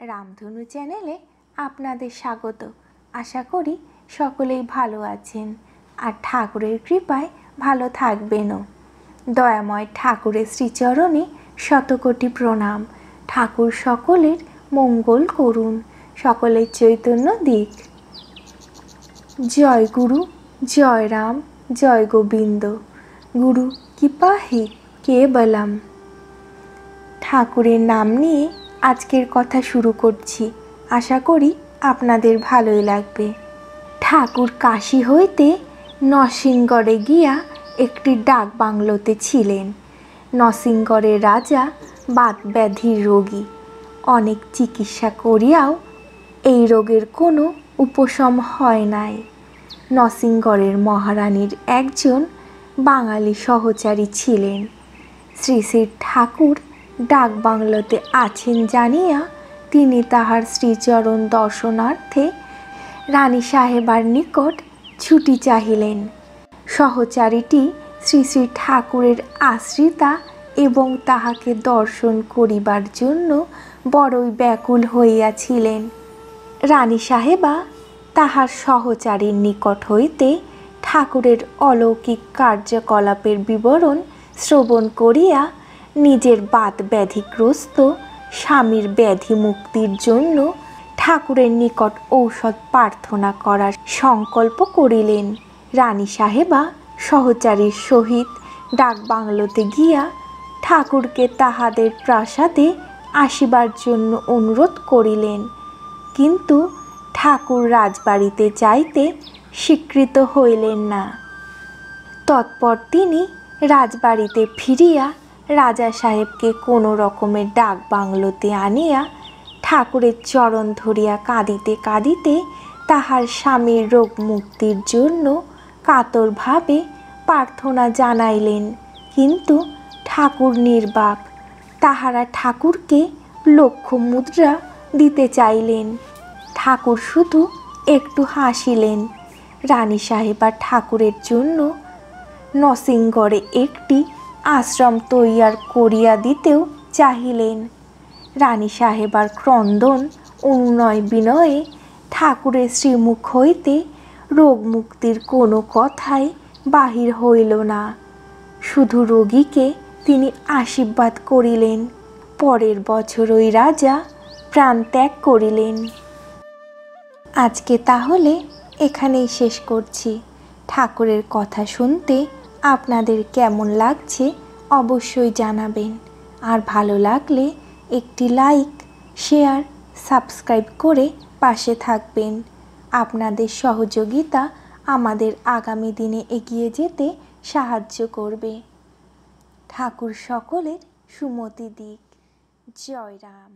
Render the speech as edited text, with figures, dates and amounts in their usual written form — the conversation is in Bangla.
রামধনু চ্যানেলে আপনাদের স্বাগত। আশা করি সকলেই ভালো আছেন আর ঠাকুরের কৃপায় ভালো থাকবেনও। দয়াময় ঠাকুরের শ্রীচরণে শতকোটি প্রণাম। ঠাকুর সকলের মঙ্গল করুন, সকলের চৈতন্য দিক। জয় গুরু, জয় রাম, জয় গোবিন্দ। গুরু কৃপা হি কেবলম। ঠাকুরের নাম নিয়ে আজকের কথা শুরু করছি। আশা করি আপনাদের ভালোই লাগবে। ঠাকুর কাশী হইতে নরসিংগড়ে গিয়া একটি ডাক বাংলোতে ছিলেন। নরসিংগড়ের রাজা বাত ব্যাধির রোগী। অনেক চিকিৎসা করিয়াও এই রোগের কোনো উপশম হয় নাই। নরসিংগড়ের মহারানীর একজন বাঙালি সহচারী ছিলেন। শ্রী শ্রী ঠাকুর ডাক বাংলোতে আছেন জানিয়া তিনি তাহার শ্রীচরণ দর্শনার্থে রানী সাহেবার নিকট ছুটি চাহিলেন। সহচারীটি শ্রী শ্রী ঠাকুরের আশ্রিতা এবং তাহাকে দর্শন করিবার জন্য বড়ই ব্যাকুল হইয়াছিলেন। রানী সাহেবা তাহার সহচারীর নিকট হইতে ঠাকুরের অলৌকিক কার্যকলাপের বিবরণ শ্রবণ করিয়া নিজের বাত ব্যাধিগ্রস্ত স্বামীর ব্যাধি মুক্তির জন্য ঠাকুরের নিকট ঔষধ প্রার্থনা করার সংকল্প করিলেন। রানী সাহেবা সহচারীর সহিত ডাক বাংলোতে গিয়া ঠাকুরকে তাহাদের প্রাসাদে আসিবার জন্য অনুরোধ করিলেন, কিন্তু ঠাকুর রাজবাড়িতে যাইতে স্বীকৃত হইলেন না। তৎপর তিনি রাজবাড়িতে ফিরিয়া রাজা সাহেবকে কোনো রকমের ডাক বাংলোতে আনিয়া ঠাকুরের চরণ ধরিয়া কাঁদিতে কাঁদিতে তাহার স্বামীর রোগ মুক্তির জন্য কাতরভাবে প্রার্থনা জানাইলেন। কিন্তু ঠাকুর নির্বাক। তাহারা ঠাকুরকে লক্ষ মুদ্রা দিতে চাইলেন। ঠাকুর শুধু একটু হাসিলেন। রানী সাহেবা ঠাকুরের জন্য নরসিংগড়ে একটি আশ্রম তৈয়ার করিয়া দিতেও চাহিলেন। রানী সাহেবার ক্রন্দন অনুনয় বিনয়ে ঠাকুরের শ্রীমুখ হইতে রোগ মুক্তির কোনো কথাই বাহির হইল না। শুধু রোগীকে তিনি আশীর্বাদ করিলেন। পরের বছর ওই রাজা প্রাণ ত্যাগ করিলেন। আজকে তাহলে এখানেই শেষ করছি। ঠাকুরের কথা শুনতে আপনাদের কেমন লাগছে অবশ্যই জানাবেন। আর ভালো লাগলে একটি লাইক, শেয়ার, সাবস্ক্রাইব করে পাশে থাকবেন। আপনাদের সহযোগিতা আমাদের আগামী দিনে এগিয়ে যেতে সাহায্য করবে। ঠাকুর সকলের সুমতি দিক। জয় রাম।